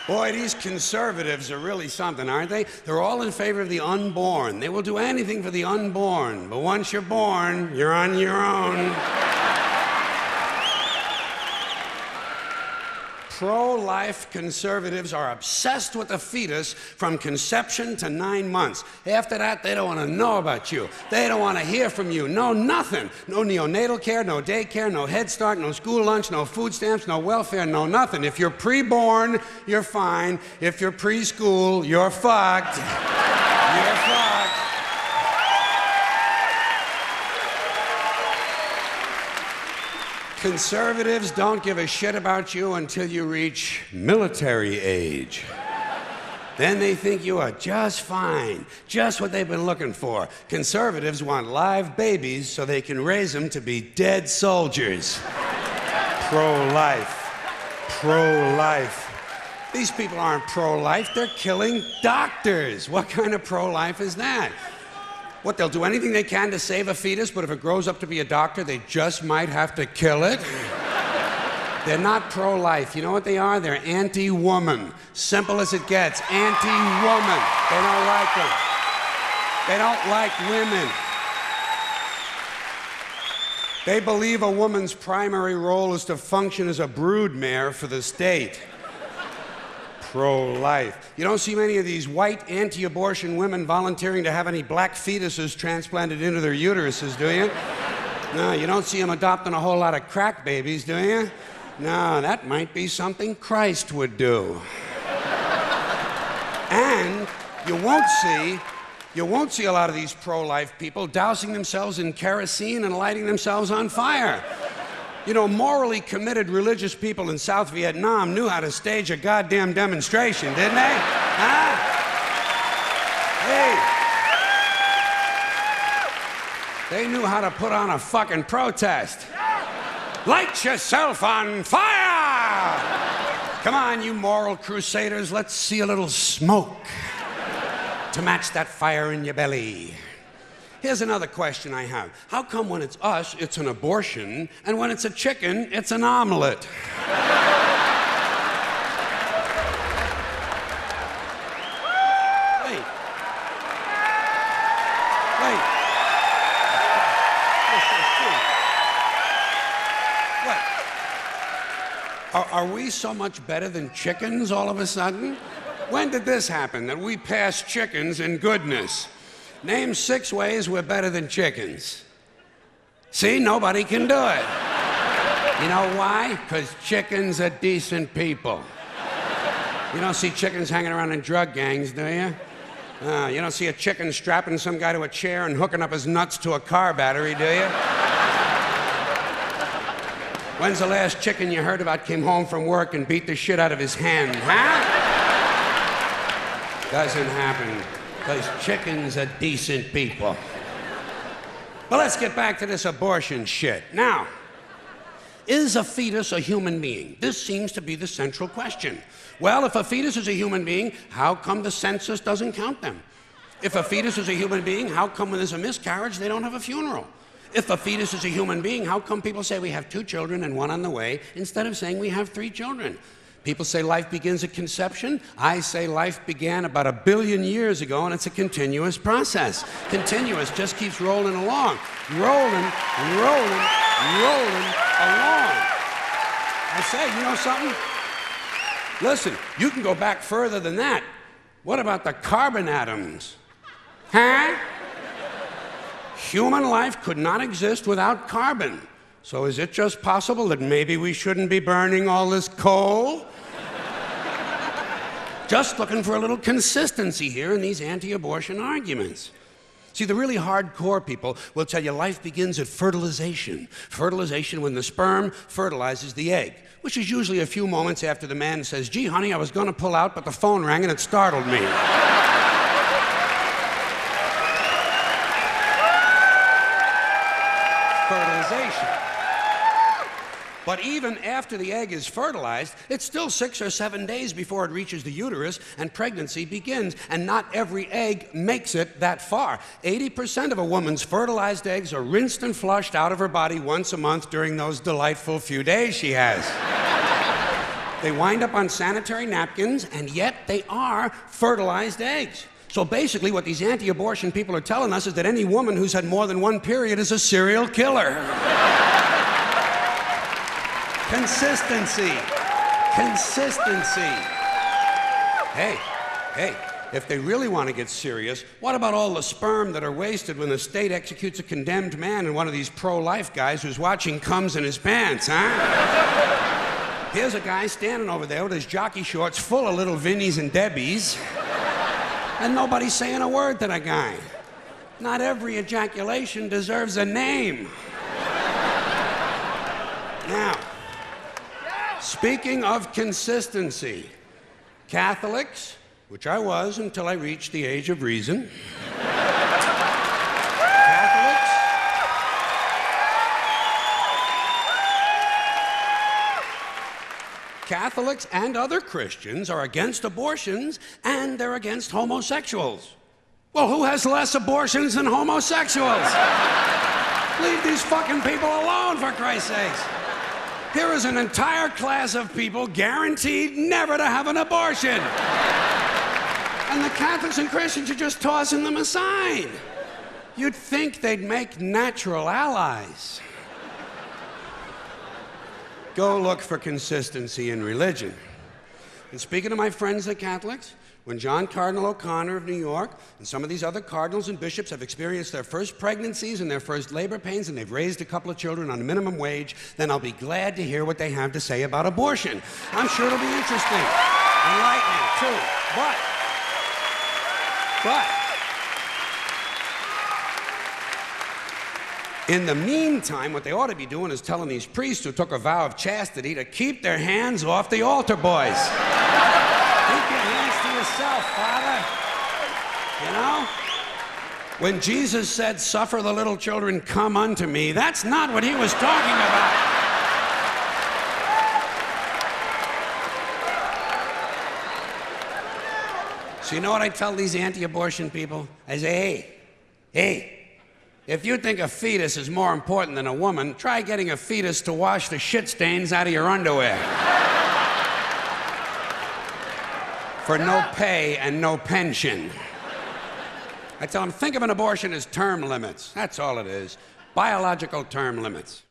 Boy, these conservatives are really something, aren't they? They're all in favor of the unborn. They will do anything for the unborn. But once you're born, you're on your own. Pro-life conservatives are obsessed with the fetus from conception to 9 months. After that, they don't want to know about you. They don't want to hear from you. No, nothing. No neonatal care, no daycare, no Head Start, no school lunch, no food stamps, no welfare, no nothing. If you're pre-born, you're fine. If you're preschool, you're fucked. You're fucked. Conservatives don't give a shit about you until you reach military age. Then they think you are just fine, just what they've been looking for. Conservatives want live babies so they can raise them to be dead soldiers. Pro-life. Pro-life. These people aren't pro-life, they're killing doctors. What kind of pro-life is that? What, they'll do anything they can to save a fetus, but if it grows up to be a doctor, they just might have to kill it? They're not pro-life. You know what they are? They're anti-woman. Simple as it gets. Anti-woman. They don't like them. They don't like women. They believe a woman's primary role is to function as a broodmare for the state. Pro-life. You don't see many of these white anti-abortion women volunteering to have any black fetuses transplanted into their uteruses, do you? No, you don't see them adopting a whole lot of crack babies, do you? No, that might be something Christ would do. And you won't see a lot of these pro-life people dousing themselves in kerosene and lighting themselves on fire. You know, morally committed religious people in South Vietnam knew how to stage a goddamn demonstration, didn't they? Huh? Hey. They knew how to put on a fucking protest. Light yourself on fire! Come on, you moral crusaders, let's see a little smoke to match that fire in your belly. Here's another question I have. How come when it's us, it's an abortion, and when it's a chicken, it's an omelet? Wait. What? Are we so much better than chickens all of a sudden? When did this happen, that we passed chickens in goodness? Name 6 ways we're better than chickens. See, nobody can do it. You know why? Because chickens are decent people. You don't see chickens hanging around in drug gangs, do you? You don't see a chicken strapping some guy to a chair and hooking up his nuts to a car battery, do you? When's the last chicken you heard about came home from work and beat the shit out of his hen, huh? Doesn't happen. Because chickens are decent people. But let's get back to this abortion shit. Now, is a fetus a human being? This seems to be the central question. Well, if a fetus is a human being, how come the census doesn't count them? If a fetus is a human being, how come when there's a miscarriage, they don't have a funeral? If a fetus is a human being, how come people say we have 2 children and 1 on the way, instead of saying we have 3 children? People say life begins at conception. I say life began about 1 billion years ago, and it's a continuous process. Continuous, just keeps rolling along. Rolling along. I say, you know something? Listen, you can go back further than that. What about the carbon atoms? Huh? Human life could not exist without carbon. So is it just possible that maybe we shouldn't be burning all this coal? Just looking for a little consistency here in these anti-abortion arguments. See, the really hardcore people will tell you life begins at fertilization. Fertilization when the sperm fertilizes the egg, which is usually a few moments after the man says, gee, honey, I was going to pull out, but the phone rang and it startled me. Fertilization. But even after the egg is fertilized, it's still 6 or 7 days before it reaches the uterus and pregnancy begins, and not every egg makes it that far. 80% of a woman's fertilized eggs are rinsed and flushed out of her body once a month during those delightful few days she has. They wind up on sanitary napkins, and yet they are fertilized eggs. So basically, what these anti-abortion people are telling us is that any woman who's had more than one period is a serial killer. Consistency. Consistency. Hey, if they really want to get serious, what about all the sperm that are wasted when the state executes a condemned man and one of these pro-life guys who's watching comes in his pants, huh? Here's a guy standing over there with his jockey shorts full of little Vinnies and Debbies, and nobody's saying a word to that guy. Not every ejaculation deserves a name. Now, speaking of consistency, Catholics, which I was until I reached the age of reason, Catholics and other Christians are against abortions, and they're against homosexuals. Well, who has less abortions than homosexuals? Leave these fucking people alone, for Christ's sakes. Here is an entire class of people guaranteed never to have an abortion. And the Catholics and Christians are just tossing them aside. You'd think they'd make natural allies. Go look for consistency in religion. And speaking to my friends, the Catholics, when John Cardinal O'Connor of New York and some of these other cardinals and bishops have experienced their first pregnancies and their first labor pains and they've raised a couple of children on a minimum wage, then I'll be glad to hear what they have to say about abortion. I'm sure it'll be interesting. Enlightening, too. But, in the meantime, what they ought to be doing is telling these priests who took a vow of chastity to keep their hands off the altar boys. Keep your hands to yourself, Father. You know? When Jesus said, "Suffer the little children, come unto me," that's not what he was talking about. So you know what I tell these anti-abortion people? I say, hey, if you think a fetus is more important than a woman, try getting a fetus to wash the shit stains out of your underwear. For no pay and no pension. I tell them, think of an abortion as term limits. That's all it is. Biological term limits.